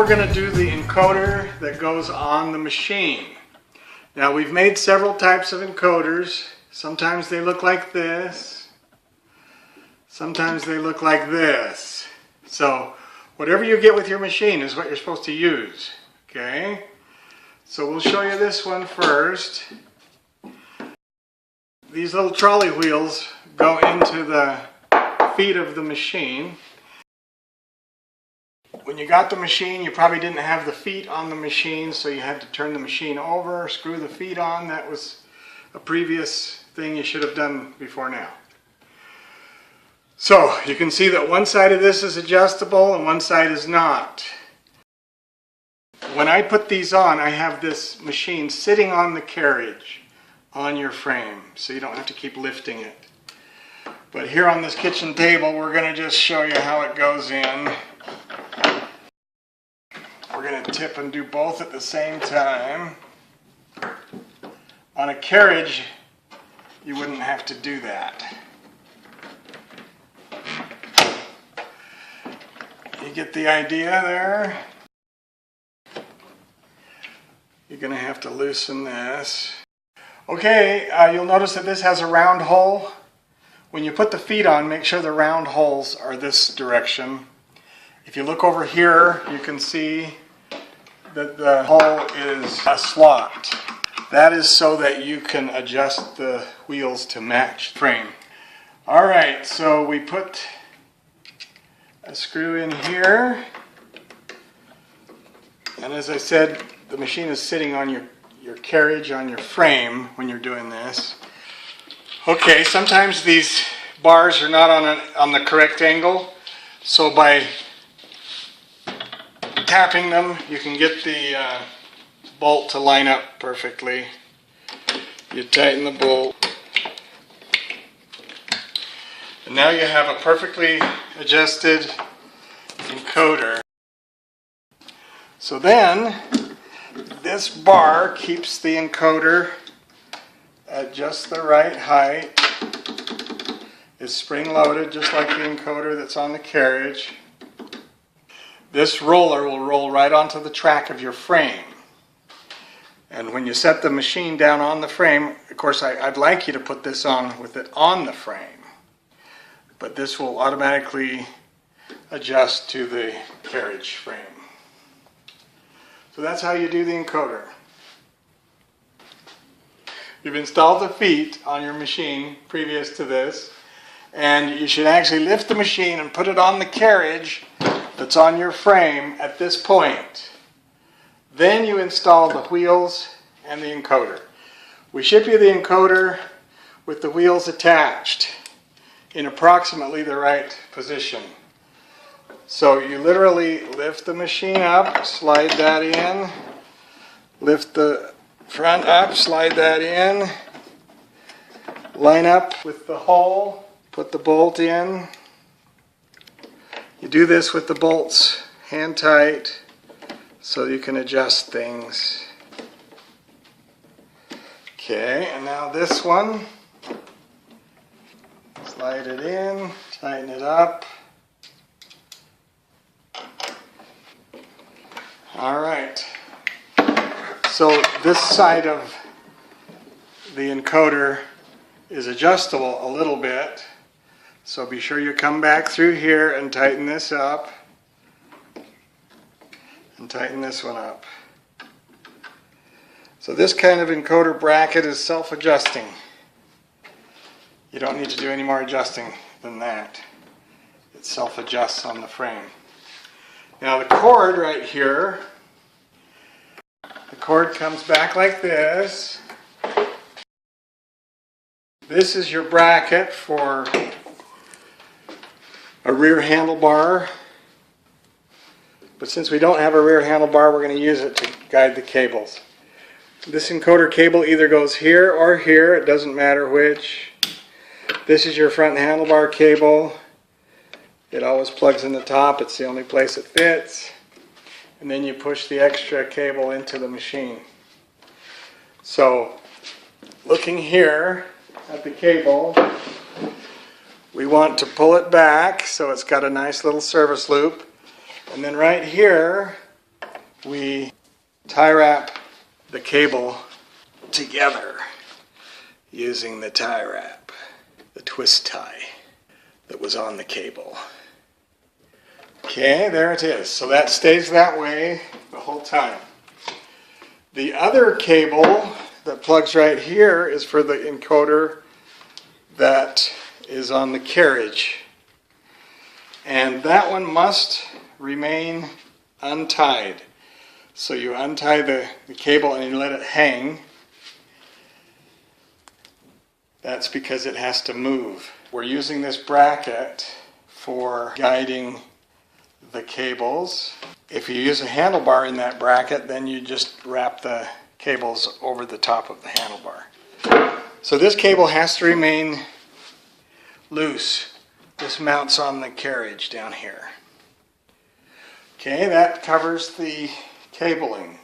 we're going to do the encoder that goes on the machine. Now we've made several types of encoders. Sometimes they look like this. Sometimes they look like this. So whatever you get with your machine is what you're supposed to use. Okay? So we'll show you this one first. These little trolley wheels go into the feet of the machine. When you got the machine, you probably didn't have the feet on the machine, so you had to turn the machine over, screw the feet on. That was a previous thing you should have done before now. So you can see that one side of this is adjustable and one side is not. When I put these on, I have this machine sitting on the carriage on your frame, so you don't have to keep lifting it. But here on this kitchen table, we're going to just show you how it goes in. We're going to tip and do both at the same time. On a carriage, you wouldn't have to do that. You get the idea there? You're going to have to loosen this. Okay, you'll notice that this has a round hole. When you put the feet on, make sure the round holes are this direction. If you look over here, you can see that the hole is a slot. That is so that you can adjust the wheels to match the frame. Alright, so we put a screw in here. And as I said, the machine is sitting on your carriage, on your frame when you're doing this. Okay, sometimes these bars are not on the correct angle, so by tapping them, you can get the bolt to line up perfectly. You tighten the bolt. And now you have a perfectly adjusted encoder. So then, this bar keeps the encoder at just the right height. It's spring-loaded just like the encoder that's on the carriage. This roller will roll right onto the track of your frame. And when you set the machine down on the frame, of course I'd like you to put this on with it on the frame. But this will automatically adjust to the carriage frame. So that's how you do the encoder. You've installed the feet on your machine previous to this, and you should actually lift the machine and put it on the carriage that's on your frame at this point. Then you install the wheels and the encoder. We ship you the encoder with the wheels attached in approximately the right position. So you literally lift the machine up, slide that in, lift the front up, slide that in, line up with the hole, put the bolt in. You do this with the bolts hand tight so you can adjust things. Okay, and now this one, slide it in, tighten it up. Alright, so this side of the encoder is adjustable a little bit, so be sure you come back through here and tighten this up and tighten this one up. So this kind of encoder bracket is self-adjusting. You don't need to do any more adjusting than that. It self-adjusts on the frame. Now the cord right here, the cord comes back like this. This is your bracket for a rear handlebar. But since we don't have a rear handlebar, we're going to use it to guide the cables. This encoder cable either goes here or here, it doesn't matter which. This is your front handlebar cable. It always plugs in the top, it's the only place it fits. And then you push the extra cable into the machine. So, looking here at the cable, we want to pull it back so it's got a nice little service loop. And then right here, we tie wrap the cable together using the tie wrap, the twist tie that was on the cable. Okay, there it is. So that stays that way the whole time. The other cable that plugs right here is for the encoder that is on the carriage. And that one must remain untied. So you untie the cable and you let it hang. That's because it has to move. We're using this bracket for guiding the cables. If you use a handlebar in that bracket, then you just wrap the cables over the top of the handlebar. So this cable has to remain loose. This mounts on the carriage down here. Okay, that covers the cabling.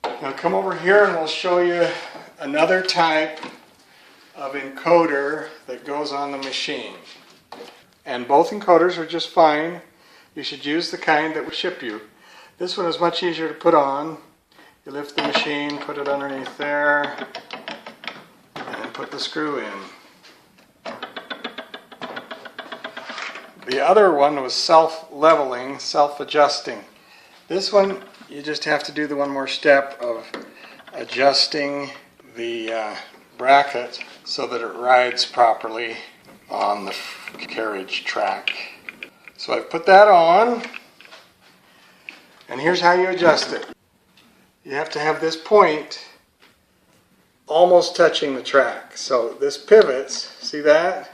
Now come over here and we'll show you another type of encoder that goes on the machine. And both encoders are just fine. You should use the kind that we ship you. This one is much easier to put on. You lift the machine, put it underneath there, and put the screw in. The other one was self-leveling, self-adjusting. This one, you just have to do the one more step of adjusting the bracket so that it rides properly on the carriage track. So I've put that on, and here's how you adjust it. You have to have this point almost touching the track. So this pivots, see that?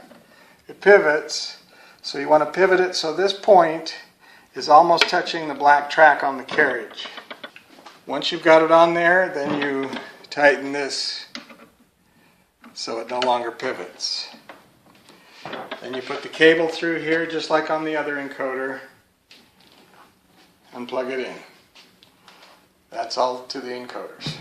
It pivots, so you want to pivot it so this point is almost touching the black track on the carriage. Once you've got it on there, then you tighten this so it no longer pivots. Then you put the cable through here just like on the other encoder and plug it in. That's all to the encoders.